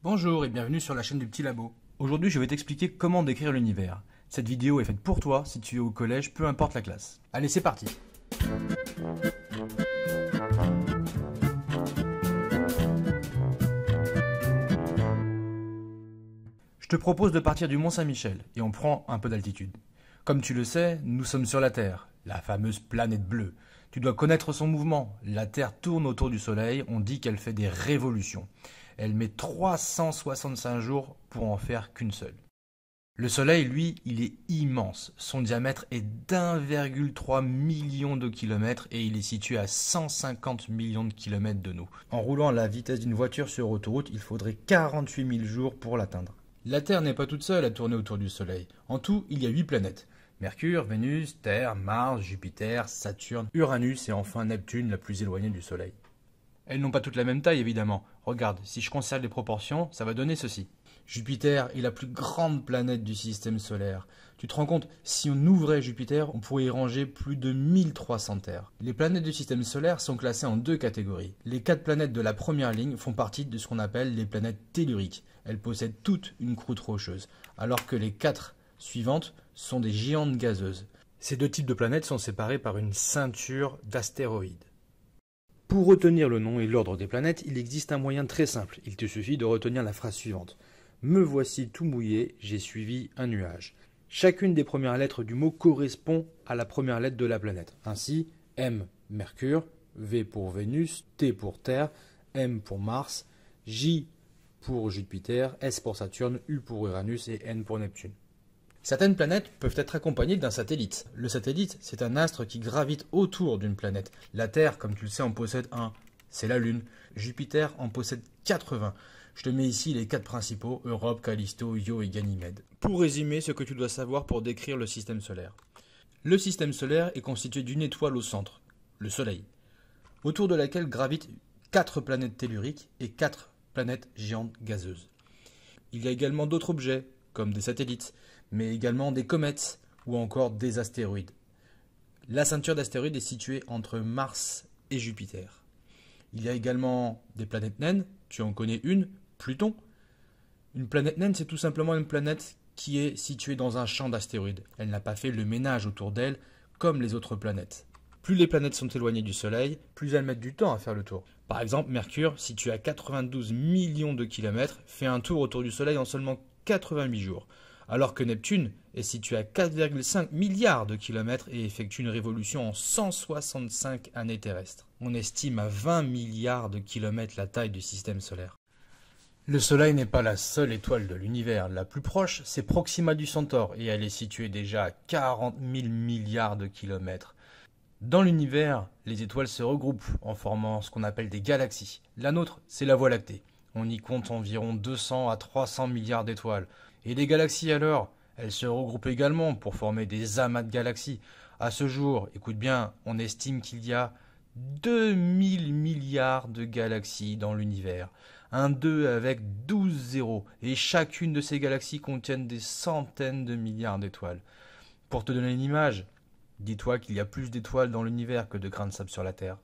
Bonjour et bienvenue sur la chaîne du Petit Labo. Aujourd'hui, je vais t'expliquer comment décrire l'univers. Cette vidéo est faite pour toi si tu es au collège, peu importe la classe. Allez, c'est parti. Je te propose de partir du Mont Saint-Michel et on prend un peu d'altitude. Comme tu le sais, nous sommes sur la Terre, la fameuse planète bleue. Tu dois connaître son mouvement. La Terre tourne autour du Soleil, on dit qu'elle fait des révolutions. Elle met 365 jours pour en faire qu'une seule. Le Soleil, lui, il est immense. Son diamètre est d'1,3 million de kilomètres et il est situé à 150 millions de kilomètres de nous. En roulant à la vitesse d'une voiture sur autoroute, il faudrait 48 000 jours pour l'atteindre. La Terre n'est pas toute seule à tourner autour du Soleil. En tout, il y a 8 planètes. Mercure, Vénus, Terre, Mars, Jupiter, Saturne, Uranus et enfin Neptune, la plus éloignée du Soleil. Elles n'ont pas toutes la même taille évidemment. Regarde, si je conserve les proportions, ça va donner ceci. Jupiter est la plus grande planète du système solaire. Tu te rends compte, si on ouvrait Jupiter, on pourrait y ranger plus de 1300 terres. Les planètes du système solaire sont classées en deux catégories. Les 4 planètes de la première ligne font partie de ce qu'on appelle les planètes telluriques. Elles possèdent toutes une croûte rocheuse, alors que les 4 suivantes sont des géantes gazeuses. Ces deux types de planètes sont séparés par une ceinture d'astéroïdes. Pour retenir le nom et l'ordre des planètes, il existe un moyen très simple. Il te suffit de retenir la phrase suivante. Me voici tout mouillé, j'ai suivi un nuage. Chacune des premières lettres du mot correspond à la première lettre de la planète. Ainsi, M, Mercure, V pour Vénus, T pour Terre, M pour Mars, J pour Jupiter, S pour Saturne, U pour Uranus et N pour Neptune. Certaines planètes peuvent être accompagnées d'un satellite. Le satellite, c'est un astre qui gravite autour d'une planète. La Terre, comme tu le sais, en possède un. C'est la Lune. Jupiter en possède 80. Je te mets ici les 4 principaux, Europe, Callisto, Io et Ganymède. Pour résumer ce que tu dois savoir pour décrire le système solaire. Le système solaire est constitué d'une étoile au centre, le Soleil, autour de laquelle gravitent 4 planètes telluriques et 4 planètes géantes gazeuses. Il y a également d'autres objets, comme des satellites, mais également des comètes ou encore des astéroïdes. La ceinture d'astéroïdes est située entre Mars et Jupiter. Il y a également des planètes naines, tu en connais une, Pluton. Une planète naine, c'est tout simplement une planète qui est située dans un champ d'astéroïdes. Elle n'a pas fait le ménage autour d'elle comme les autres planètes. Plus les planètes sont éloignées du Soleil, plus elles mettent du temps à faire le tour. Par exemple, Mercure, situé à 92 millions de kilomètres, fait un tour autour du Soleil en seulement 88 jours. Alors que Neptune est situé à 4,5 milliards de kilomètres et effectue une révolution en 165 années terrestres. On estime à 20 milliards de kilomètres la taille du système solaire. Le Soleil n'est pas la seule étoile de l'univers. La plus proche, c'est Proxima du Centaure et elle est située déjà à 40 000 milliards de kilomètres. Dans l'univers, les étoiles se regroupent en formant ce qu'on appelle des galaxies. La nôtre, c'est la Voie lactée. On y compte environ 200 à 300 milliards d'étoiles. Et les galaxies alors, elles se regroupent également pour former des amas de galaxies. À ce jour, écoute bien, on estime qu'il y a 2000 milliards de galaxies dans l'univers. Un 2 avec 12 zéros. Et chacune de ces galaxies contiennent des centaines de milliards d'étoiles. Pour te donner une image, dis-toi qu'il y a plus d'étoiles dans l'univers que de grains de sable sur la Terre.